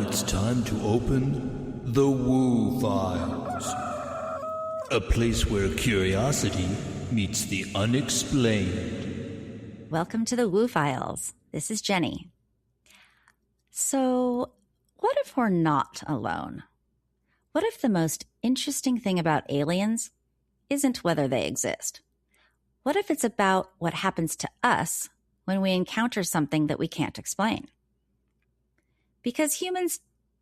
it's time to open the Woo Files. A place where curiosity meets the unexplained. Welcome to the Woo Files. This is Jenny. So, what if we're not alone? What if the most interesting thing about aliens isn't whether they exist? What if it's about what happens to us when we encounter something that we can't explain? Because humans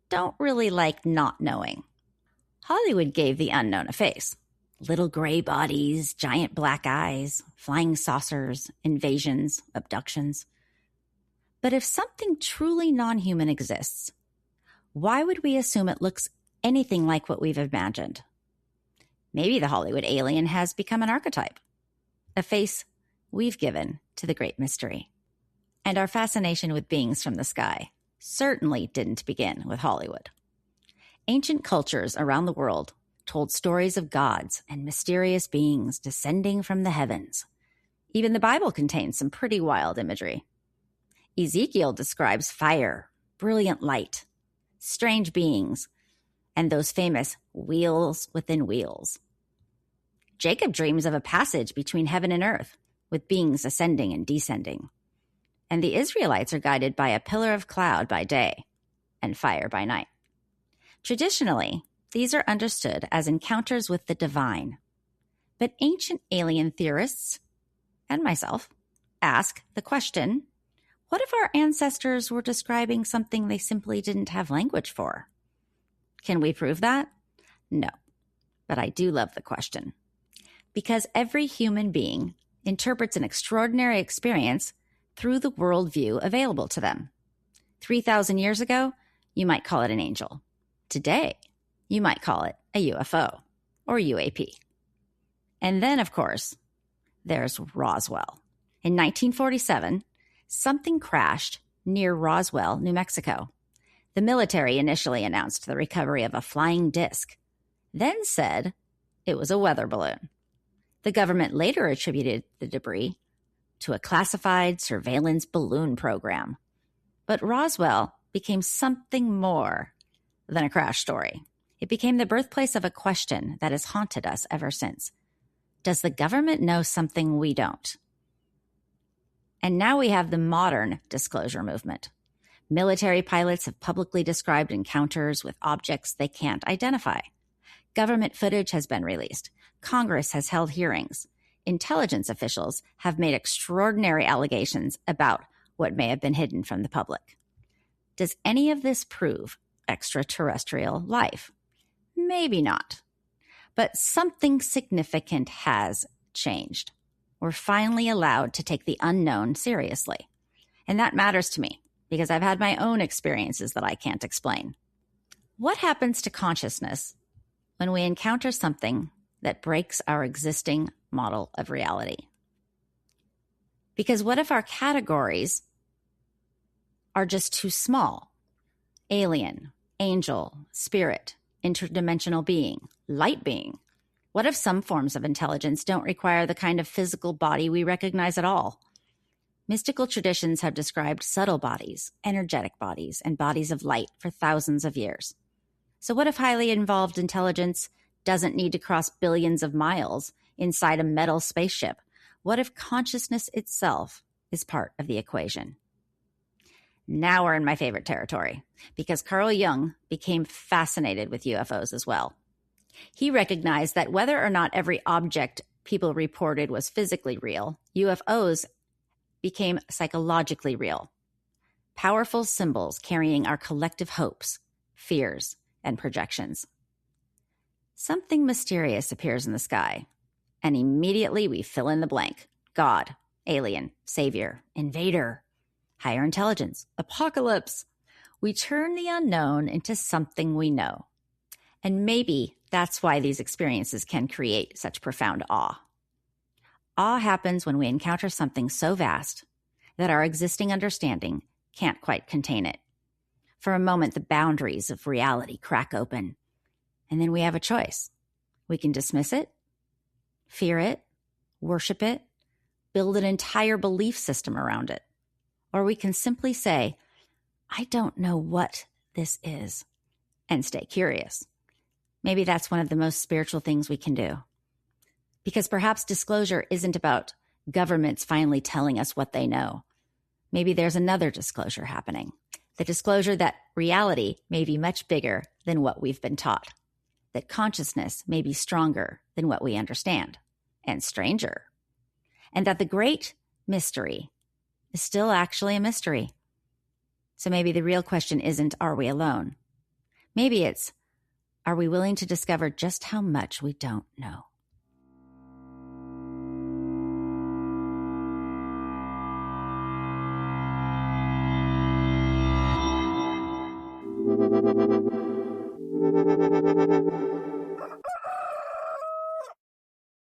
don't really like not knowing. Hollywood gave the unknown a face. Little gray bodies, giant black eyes, flying saucers, invasions, abductions. But if something truly non-human exists, why would we assume it looks anything like what we've imagined? Maybe the Hollywood alien has become an archetype, a face we've given to the great mystery. And our fascination with beings from the sky certainly didn't begin with Hollywood. Ancient cultures around the world told stories of gods and mysterious beings descending from the heavens. Even the Bible contains some pretty wild imagery. Ezekiel describes fire, brilliant light, strange beings, and those famous wheels within wheels. Jacob dreams of a passage between heaven and earth, with beings ascending and descending. And the Israelites are guided by a pillar of cloud by day and fire by night. Traditionally, these are understood as encounters with the divine. But ancient alien theorists, and myself, ask the question, what if our ancestors were describing something they simply didn't have language for? Can we prove that? No, but I do love the question. Because every human being interprets an extraordinary experience through the worldview available to them. 3,000 years ago, you might call it an angel. Today, you might call it a UFO or UAP. And then, of course, there's Roswell. In 1947, something crashed near Roswell, New Mexico. The military initially announced the recovery of a flying disc, then said it was a weather balloon. The government later attributed the debris to a classified surveillance balloon program. But Roswell became something more than a crash story. It became the birthplace of a question that has haunted us ever since. Does the government know something we don't? And now we have the modern disclosure movement. Military pilots have publicly described encounters with objects they can't identify. Government footage has been released. Congress has held hearings. Intelligence officials have made extraordinary allegations about what may have been hidden from the public. Does any of this prove extraterrestrial life? Maybe not. But something significant has changed. We're finally allowed to take the unknown seriously. And that matters to me because I've had my own experiences that I can't explain. What happens to consciousness when we encounter something that breaks our existing model of reality? Because what if our categories are just too small? Alien, angel, spirit, interdimensional being, light being. What if some forms of intelligence don't require the kind of physical body we recognize at all? Mystical traditions have described subtle bodies, energetic bodies, and bodies of light for thousands of years. So what if highly involved intelligence doesn't need to cross billions of miles inside a metal spaceship? What if consciousness itself is part of the equation? Now we're in my favorite territory, because Carl Jung became fascinated with UFOs as well. He recognized that whether or not every object people reported was physically real, UFOs became psychologically real. Powerful symbols carrying our collective hopes, fears, and projections. Something mysterious appears in the sky, and immediately we fill in the blank. God, alien, savior, invader, higher intelligence, apocalypse. We turn the unknown into something we know. And maybe that's why these experiences can create such profound awe. Awe happens when we encounter something so vast that our existing understanding can't quite contain it. For a moment, the boundaries of reality crack open, and then we have a choice. We can dismiss it, fear it, worship it, build an entire belief system around it. Or we can simply say, I don't know what this is and stay curious. Maybe that's one of the most spiritual things we can do. Because perhaps disclosure isn't about governments finally telling us what they know. Maybe there's another disclosure happening. The disclosure that reality may be much bigger than what we've been taught. That consciousness may be stronger than what we understand, and stranger. And that the great mystery is still actually a mystery. So maybe the real question isn't, are we alone? Maybe it's, are we willing to discover just how much we don't know?